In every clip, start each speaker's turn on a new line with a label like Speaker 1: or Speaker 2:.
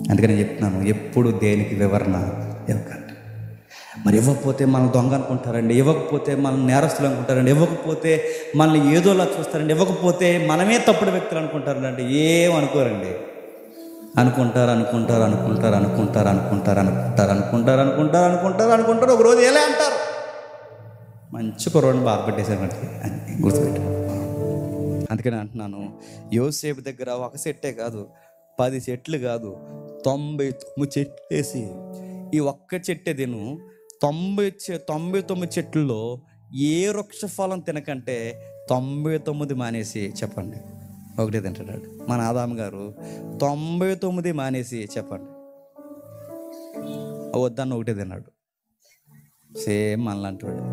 Speaker 1: అందుకని నేను చెప్తున్నాను, ఎప్పుడు దేనికి వివరణ ఇవ్వకండి. మరి ఇవ్వకపోతే మనం దొంగ అనుకుంటారండి, ఇవ్వకపోతే మనం నేరస్తులు అనుకుంటారండి, ఇవ్వకపోతే మనల్ని ఏదోలా చూస్తారండి, ఇవ్వకపోతే మనమే తప్పుడు వ్యక్తులు అనుకుంటారండి. ఏం అనుకోరండి. అనుకుంటారు. ఒకరోజు ఎలా అంటారు, మంచి కుర్రోడిని బాధ పెట్టేశారండి అని గుర్తుపెట్టు. అందుకని అంటున్నాను, యోసేపు దగ్గర ఒక సెట్టే కాదు, 10 చెట్లు కాదు, 99 చెట్లు వేసి ఈ ఒక్క చెట్టే తిను. 99 చెట్లలో ఏ వృక్ష ఫలం తినకంటే 99 మానేసి చెప్పండి ఒకటే తింటాడు. మన ఆదాము గారు 99 మానేసి చెప్పండి వద్దన్న ఒకటే తిన్నాడు. సేమ్ మనలాంటి వాడు.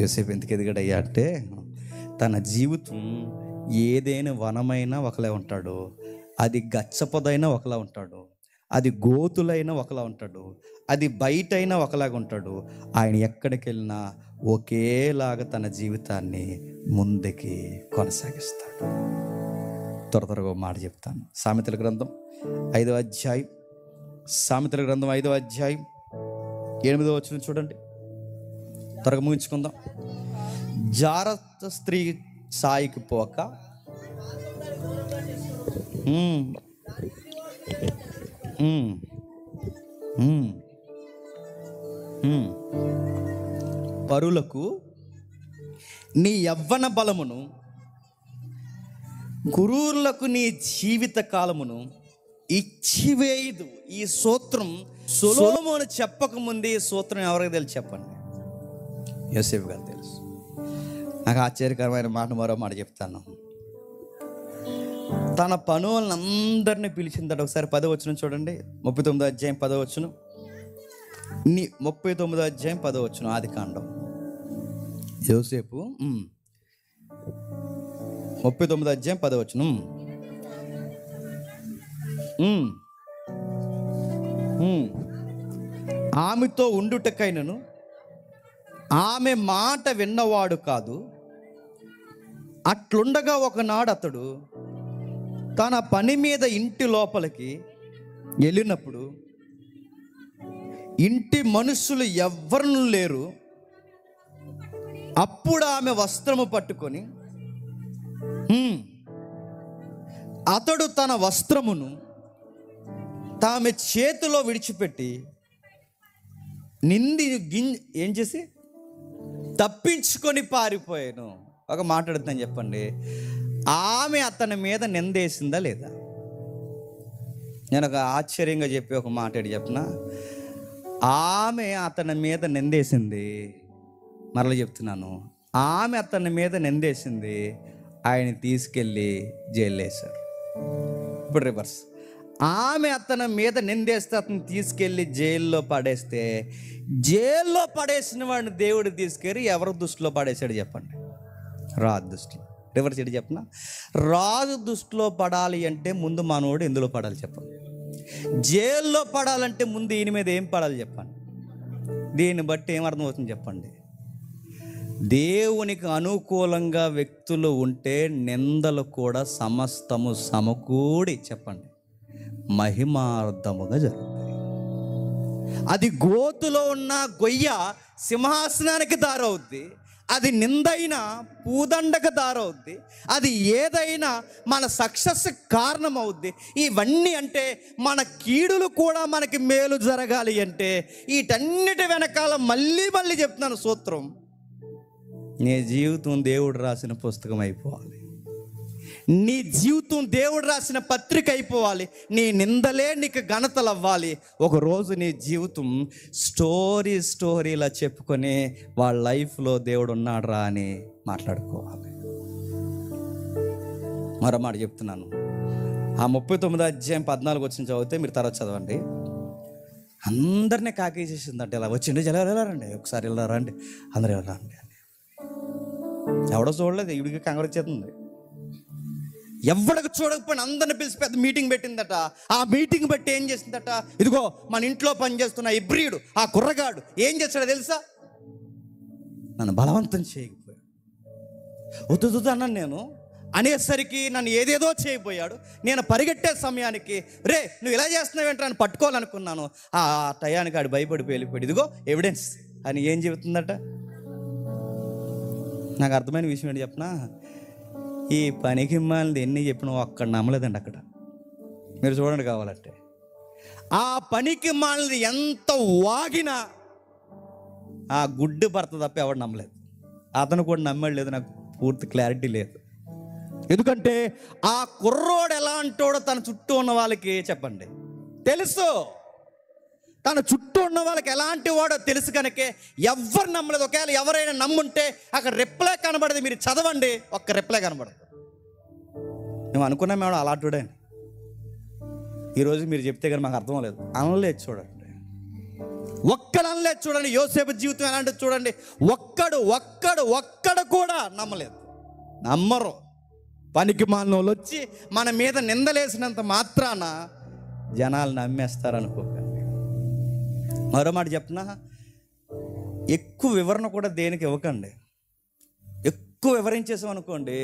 Speaker 1: యోసేపు ఎందుకు ఎదిగాడయ్యా అంటే, తన జీవితం ఏదైనా వనమైనా ఒకలా ఉంటాడు, అది గచ్చపొదైనా ఒకలా ఉంటాడు, అది గోతులైనా ఒకలా ఉంటాడు, అది బయట అయినా ఒకలాగా ఉంటాడు. ఆయన ఎక్కడికి వెళ్ళినా ఒకేలాగా తన జీవితాన్ని ముందుకి కొనసాగిస్తాడు. త్వరగా మాట చెప్తాను. సామెతల గ్రంథం 5వ అధ్యాయం 8వ వచనం చూడండి. త్వరగా ముగించుకుందాం. జాగ్రత్త స్త్రీ సాయికి పోక పరులకు నీ యవ్వన బలమును, గురువులకు నీ జీవిత కాలమును ఇచ్చివేయదు. ఈ సూత్రం సొలొమోను చెప్పకముందే ఈ సూత్రం ఎవరికి తెలుసు చెప్పండి? యోసేపు గారు తెలుసు. నాకు ఆశ్చర్యకరమైన మాట, మరో మాట చెప్తాను. తన పనులందరినీ పిలిచిందట. ఒకసారి 10వ వచనం చూడండి. 39వ అధ్యాయం 10వ వచనం. 39వ అధ్యాయం 10వ వచనం, ఆదికాండం. యోసేపు 39వ అధ్యాయం 10వ వచనం. ఆమెతో ఉండుటకైనను ఆమె మాట విన్నవాడు కాదు. అట్లుండగా ఒకనాడు అతడు తన పని మీద ఇంటి లోపలికి వెళ్ళినప్పుడు ఇంటి మనుషులు ఎవ్వరూ లేరు. అప్పుడు ఆమె వస్త్రము పట్టుకొని అతడు తన వస్త్రమును ఆమె చేతిలో విడిచిపెట్టి ఏం చేసి తప్పించుకొని పారిపోయాను. ఒక మాట్లాడుతాను చెప్పండి, ఆమె అతని మీద నిందేసిందా లేదా? నేను ఒక ఆశ్చర్యంగా చెప్పి ఒక మాట చెప్పిన, ఆమె అతని మీద నిందేసింది. మరలా చెప్తున్నాను, ఆమె అతని మీద నిందేసింది. ఆయన తీసుకెళ్ళి జైలు వేశారు. ఇప్పుడు రివర్స్, ఆమె అతని మీద నిందేస్తే అతను తీసుకెళ్ళి జైల్లో పడేస్తే, జైల్లో పడేసిన వాడిని దేవుడు తీసుకెళ్ళి ఎవరి దృష్టిలో పడేశాడు చెప్పండి? రాజు దృష్టిలో. రివర్స్ ఏంటి చెప్పిన, రాజు దృష్టిలో పడాలి అంటే ముందు మనోడు ఎందులో పడాలి చెప్పండి? జైల్లో పడాలంటే ముందు ఈయన మీద ఏం పడాలి చెప్పండి? దీన్ని బట్టి ఏమర్థం అవుతుంది చెప్పండి? దేవునికి అనుకూలంగా వ్యక్తులు ఉంటే నిందలు కూడా సమస్తము సమకూడి చెప్పండి మహిమార్థముగా జరుగుతాయి. అది గోతులో ఉన్న గొయ్య సింహాసనానికి దారవుద్ది, అది నిందైనా పూదండకు దారవుద్ది, అది ఏదైనా మన సక్సెస్ కారణమవుద్ది. ఇవన్నీ అంటే మన కీడులు కూడా మనకి మేలు జరగాలి అంటే వీటన్నిటి వెనకాల మళ్ళీ చెప్తున్నాను సూత్రం, నీ జీవితం దేవుడు రాసిన పుస్తకం అయిపోవాలి, నీ జీవితం దేవుడు రాసిన పత్రిక అయిపోవాలి, నీ నిందలే నీకు ఘనతలు అవ్వాలి. ఒకరోజు నీ జీవితం స్టోరీలా చెప్పుకొని వాళ్ళ లైఫ్లో దేవుడు ఉన్నాడు రా అని మాట్లాడుకోవాలి. మరో మాట చెప్తున్నాను, ఆ 39వ అధ్యాయం 14 వచ్చిన చదివితే మీరు తర్వాత చదవండి. అందరినీ కాకేసేసిందంటే, ఇలా వచ్చిండి వెళ్ళారండి, ఒకసారి వెళ్ళారండి, అందరూ వెళ్ళారండి అని. ఎవడో చూడలేదు, ఇవిడికి కంగారు వచ్చేస్తుంది. ఎవరికి చూడకపోయినా అందరిని పిలిచి పెద్ద మీటింగ్ పెట్టిందట. ఆ మీటింగ్ బట్టి ఏం చేసిందట, ఇదిగో మన ఇంట్లో పనిచేస్తున్న ఇబ్రియుడు, ఆ కుర్రగాడు ఏం చేస్తాడో తెలుసా? నన్ను బలవంతం చేయకపోయాడు. వద్దు అన్నాను నేను, అనేసరికి నన్ను ఏదేదో చేయబోయాడు. నేను పరిగెట్టే సమయానికి రే నువ్వు ఇలా చేస్తున్నావేంట్రా అని పట్టుకోవాలనుకున్నాను. ఆ టయానికి ఆడు భయపడిపోయి వెళ్ళిపోయాడు. ఇదిగో ఎవిడెన్స్ అని ఏం చెబుతుందట. నాకు అర్థమైన విషయం ఏంటి చెప్పనా, ఈ పనికి మాలింది ఎన్ని చెప్పినా ఒక్కడ నమ్మలేదండి అక్కడ. మీరు చూడండి కావాలంటే. ఆ పనికి మాలింది ఎంత వాగినా ఆ గుడ్డు భర్త తప్ప ఎవడు నమ్మలేదు. అతను కూడా నమ్మడు లేదు, నాకు పూర్తి క్లారిటీ లేదు. ఎందుకంటే ఆ కుర్రోడు ఎలా అంటాడో తన చుట్టూ ఉన్న వాళ్ళకి చెప్పండి తెలుసు. తన చుట్టూ ఉన్న వాళ్ళకి ఎలాంటి వాడో తెలుసు కనుకే ఎవ్వరు నమ్మలేదు. ఒకవేళ ఎవరైనా నమ్ముంటే అక్కడ రిప్లై కనబడదు. మీరు చదవండి, ఒక్క రిప్లై కనబడదు. మేము అనుకున్నాం మేడం అలాంటివాడే. ఈరోజు మీరు చెప్తే కానీ మాకు అర్థం లేదు. అనలేదు చూడండి, ఒక్కడు అనలేదు చూడండి. యోసేపు జీవితం ఎలాంటిది చూడండి. ఒక్కడు కూడా నమ్మలేదు. నమ్మరు. పనికి మాలిన వాళ్ళు వచ్చి మన మీద నిందలేసినంత మాత్రాన జనాలు నమ్మేస్తారనుకోకండి. మరో మాట చెప్పనా, ఎక్కువ వివరణ కూడా దేనికి ఇవ్వకండి. ఎక్కువ వివరించేసామనుకోండి,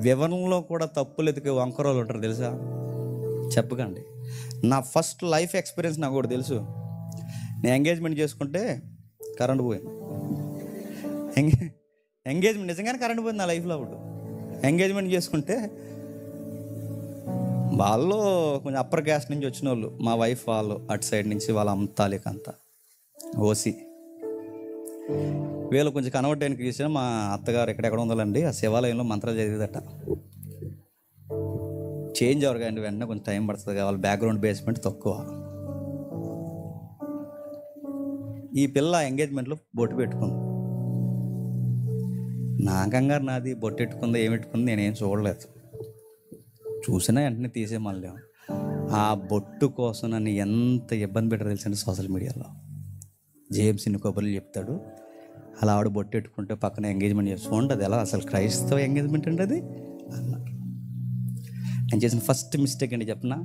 Speaker 1: వివరణలో కూడా తప్పులు ఎతికే వంకరోళ్ళు ఉంటారు తెలుసా. చెప్పకండి. నా ఫస్ట్ లైఫ్ ఎక్స్పీరియన్స్ నాకు కూడా తెలుసు. నేను ఎంగేజ్మెంట్ చేసుకుంటే కరెంట్ పోయింది. ఎంగేజ్మెంట్ నిజంగానే కరెంట్ పోయింది నా లైఫ్లో. అప్పుడు ఎంగేజ్మెంట్ చేసుకుంటే వాళ్ళు కొంచెం అప్పర్ క్యాస్ట్ నుంచి వచ్చిన వాళ్ళు, మా వైఫ్ వాళ్ళు అటు సైడ్ నుంచి, వాళ్ళ అంతా ఓసి. వీళ్ళు కొంచెం కన్వర్ట్ అయిన క్రిస్టియన్. మా అత్తగారు ఎక్కడెక్కడ ఉండాలండి ఆ శివాలయంలో మంత్రాలు చదివేదట. చేంజ్ అవ్వరు కానీ వెంటనే కొంచెం టైం పడుతుంది. వాళ్ళ బ్యాక్గ్రౌండ్ బేస్మెంట్ తక్కువ. ఈ పిల్ల ఎంగేజ్మెంట్లో బొట్టు పెట్టుకుంది. నా కంగారు నాది. బొట్టు పెట్టుకుందో ఏమెట్టుకుందో నేనేం చూడలేదు. చూసినా వెంటనే తీసే మళ్ళీ. ఆ బొట్టు కోసం నన్ను ఎంత ఇబ్బంది పెట్టారు తెలుసండి సోషల్ మీడియాలో. జేమ్స్ ఇన్ని కబుర్లు చెప్తాడు. అలా ఆవిడ బొట్టు పెట్టుకుంటే పక్కన ఎంగేజ్మెంట్ చేసుకోండి, అది ఎలా అసలు క్రైస్తవ ఎంగేజ్మెంట్ అండి అది అన్నారు. నేను చేసిన ఫస్ట్ మిస్టేక్ అండి చెప్పనా,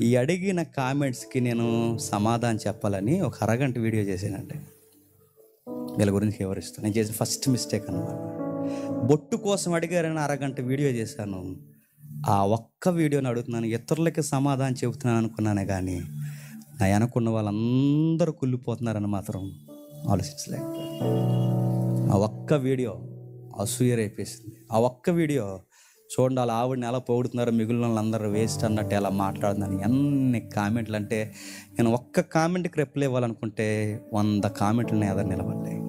Speaker 1: ఈ అడిగిన కామెంట్స్కి నేను సమాధానం చెప్పాలని ఒక అరగంట వీడియో చేశానండి. వీళ్ళ గురించి వివరిస్తాను. నేను చేసిన ఫస్ట్ మిస్టేక్ అన్నమాట. బొట్టు కోసం అడిగారని అరగంట వీడియో చేశాను. ఆ ఒక్క వీడియోని అడుగుతున్నాను, ఇతరులకి సమాధానం చెబుతున్నాను అనుకున్నానే కానీ నా అనుకున్న వాళ్ళందరూ కుళ్ళిపోతున్నారని మాత్రం ఆలోచించలేదు. ఆ ఒక్క వీడియో అసూయ రేపేసింది. ఆ ఒక్క వీడియో చూడండి, అలా ఆవిడని ఎలా పొగుడుతున్నారో మిగిలిన వాళ్ళందరూ వేస్ట్ అన్నట్టు ఎలా మాట్లాడుతున్నాను. ఎన్ని కామెంట్లు అంటే నేను ఒక్క కామెంట్కి రిప్లై ఇవ్వాలనుకుంటే 100 కామెంట్లు నా ఎదురు నిలబడ్డాయి.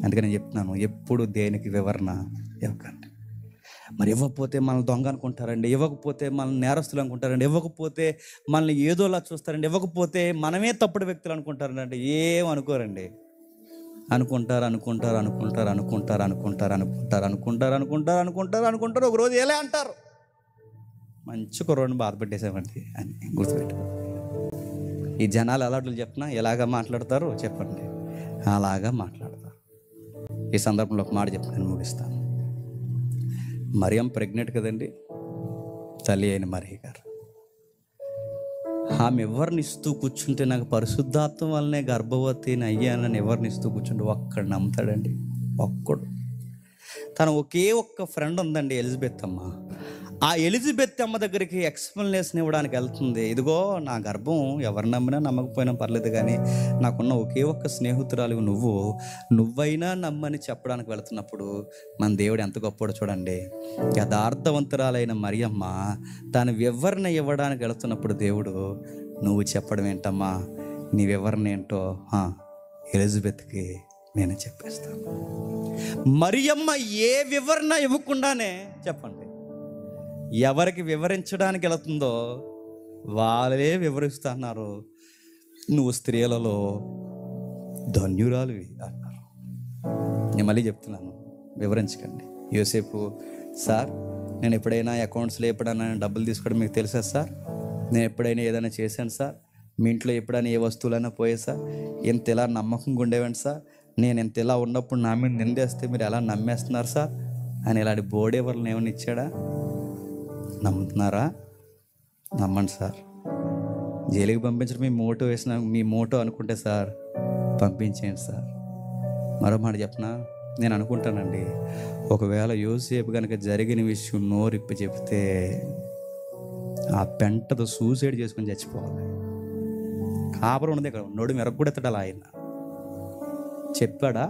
Speaker 1: అందుకని నేను చెప్తున్నాను, ఎప్పుడు దేనికి వివరణ ఇవ్వకండి. మరి ఇవ్వకపోతే మనల్ని దొంగ అనుకుంటారండి, ఇవ్వకపోతే మనల్ని నేరస్తులు అనుకుంటారండి, ఇవ్వకపోతే మనల్ని ఏదోలా చూస్తారండి, ఇవ్వకపోతే మనమే తప్పుడు వ్యక్తులు అనుకుంటారండి. ఏం అనుకోరండి. అనుకుంటారు. ఒకరోజు ఏలే అంటారు, మంచి కుర్రోడిని బాధ పెట్టేసామండి అని గుర్తుపెట్టు. ఈ జనాలు అలాంటి చెప్పినా ఎలాగా మాట్లాడతారు చెప్పండి, అలాగా మాట్లాడతారు. ఈ సందర్భంలో ఒక మాట చెప్పి నేను ముగిస్తాను. మరియం ప్రెగ్నెంట్ కదండి, తల్లి అయిన మరియ గారు. ఆమె ఎవరిని ఇస్తూ కూర్చుంటే నాకు పరిశుద్ధాత్మ వల్లనే గర్భవతిని అయ్యానని ఎవరిని ఇస్తూ కూర్చుంటే ఒక్కడు నమ్ముతాడండి, ఒక్కడు. తను ఒకే ఒక్క ఫ్రెండ్ ఉందండి, ఎలిజబెత్ అమ్మ. ఆ ఎలిజబెత్ అమ్మ దగ్గరికి ఎక్స్ప్లెనేషన్ ఇవ్వడానికి వెళ్తుంది. ఇదిగో నా గర్భం ఎవరు నమ్మినా నమ్మకపోయినా పర్లేదు, కానీ నాకున్న ఒకే ఒక్క స్నేహితురాలు నువ్వైనా నమ్మని చెప్పడానికి వెళుతున్నప్పుడు మన దేవుడు ఎంత గొప్పడో చూడండి. యథార్థవంతురాలైన మరియమ్మ తను వివరణ ఇవ్వడానికి వెళుతున్నప్పుడు దేవుడు నువ్వు చెప్పడం ఏంటమ్మా, నీ వివరణ ఏంటో ఎలిజబెత్కి నేను చెప్పేస్తాను. మరియమ్మ ఏ వివరణ ఇవ్వకుండానే చెప్పండి, ఎవరికి వివరించడానికి వెళుతుందో వాళ్ళే వివరిస్తున్నారు. నువ్వు స్త్రీలలో ధన్యురాలువి అన్నారు. నేను మళ్ళీ చెప్తున్నాను, వివరించకండి. యోసేపు, సార్ నేను ఎప్పుడైనా అకౌంట్స్లో ఎప్పుడైనా డబ్బులు తీసుకోవడం మీకు తెలుసా సార్? నేను ఎప్పుడైనా ఏదైనా చేశాను సార్? మీ ఇంట్లో ఎప్పుడైనా ఏ వస్తువులైనా పోయే సార్? ఎంత ఇలా నమ్మకంగా ఉండేవాడి సార్? నేను ఎంత ఇలా ఉన్నప్పుడు నా మీద నిందేస్తే మీరు ఎలా నమ్మేస్తున్నారు సార్ అని ఇలాంటి బోర్డేవర్లను ఏమైనా ఇచ్చాడా? నమ్ముతున్నారా? నమ్మండి సార్. జైలుకి పంపించడం మీ మోటో అనుకుంటే సార్ పంపించేయండి సార్. మరో మాట చెప్పనా, నేను అనుకుంటానండి, ఒకవేళ యోసేపు కనుక జరిగిన విషయం నోరిప్పి చెప్తే ఆ పెంటతో సూసైడ్ చేసుకొని చచ్చిపోవాలి. కాపురం ఉన్నది ఇక్కడ, నోడు మెరగకూడెత్తడాలి. ఆయన చెప్పాడా?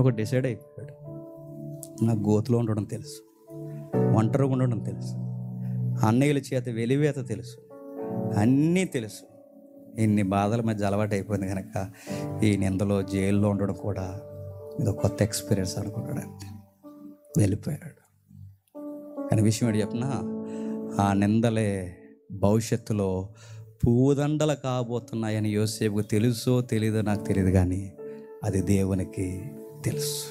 Speaker 1: ఒక డిసైడ్ అయిపోయాడు, నాకు గోతులో ఉండడం తెలుసు, ఒంటరిగా ఉండడం తెలుసు, అన్నయ్యల చేత వెలివేత తెలుసు, అన్నీ తెలుసు. ఇన్ని బాధల మధ్య అలవాటు అయిపోయింది కనుక ఈ నిందలో జైల్లో ఉండడం కూడా ఇది కొత్త ఎక్స్పీరియన్స్ అనుకున్నాడు. అంతే, వెళ్ళిపోయాడు. కానీ విషయం ఏంటి చెప్పినా, ఆ నిందలే భవిష్యత్తులో పూదండలు కాబోతున్నాయని యోసేపుకు తెలుసో తెలీదో నాకు తెలియదు, కానీ అది దేవునికి తెలుసు.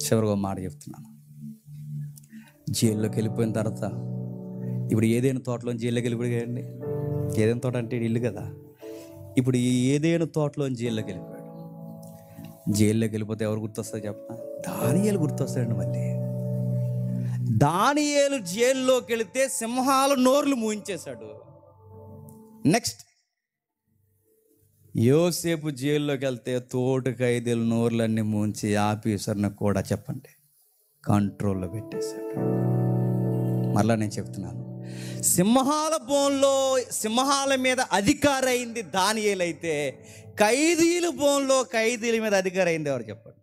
Speaker 1: చివరిగా మాట చెప్తున్నాను, జైల్లోకి వెళ్ళిపోయిన తర్వాత ఇప్పుడు ఏదైనా తోటలో జైల్లోకి వెళ్ళిపోయాడండి. ఏదైనా తోట అంటే ఇల్లు కదా. ఇప్పుడు ఈ ఏదైనా తోటలో జైల్లోకి వెళ్ళిపోయాడు. జైల్లోకి వెళ్ళిపోతే ఎవరు గుర్తొస్తారు చెప్పనా? దానియేలు గుర్తొస్తాడండి. మళ్ళీ దానియేలు జైల్లోకి వెళితే సింహాలు నోర్లు మూయించేశాడు. నెక్స్ట్ యోసేపు జైల్లోకి వెళ్తే తోటి ఖైదీలు నోర్లన్నీ మూంచి ఆఫీసర్ని కూడా చెప్పండి కంట్రోల్లో పెట్టేశాడు. మరలా నేను చెప్తున్నాను, సింహాల బోన్లో సింహాల మీద అధికారి అయింది దానియేలు అయితే, ఖైదీల బోన్లో ఖైదీల మీద అధికారి అయింది ఎవరు చెప్పండి?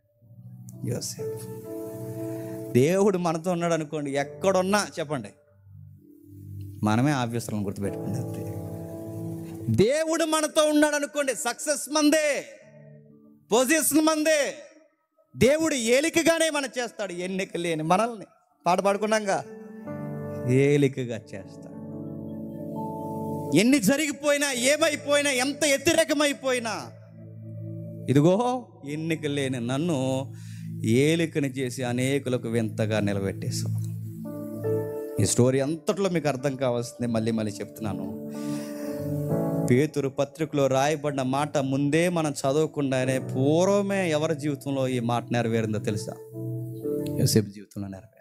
Speaker 1: యోసేపు. దేవుడు మనతో ఉన్నాడు అనుకోండి, ఎక్కడున్నా చెప్పండి, మనమే ఆఫీసర్లను గుర్తుపెట్టుకుంది. అంతే. దేవుడు మనతో ఉన్నాడు అనుకోండి, సక్సెస్ మందే, పొజిషన్ మందే. దేవుడు ఏలికగానే మనం చేస్తాడు, ఎన్నిక లేని మనల్ని పాట పాడుకున్నాగా ఏలికగా చేస్తాడు. ఎన్ని జరిగిపోయినా, ఏమైపోయినా, ఎంత వ్యతిరేకమైపోయినా, ఇదిగో ఎన్నిక లేని నన్ను ఏలికని చేసి అనేకులకు వింతగా నిలబెట్టేశావు. ఈ స్టోరీ అంతట్లో మీకు అర్థం కావాల్సిందే. మళ్ళీ చెప్తున్నాను, పేతురు పత్రికలో రాయబడిన మాట ముందే మనం చదవకుండానే పూర్వమే ఎవరి జీవితంలో ఈ మాట నెరవేరిందో తెలుసా? యోసేపు జీవితంలో నెరవేరింది.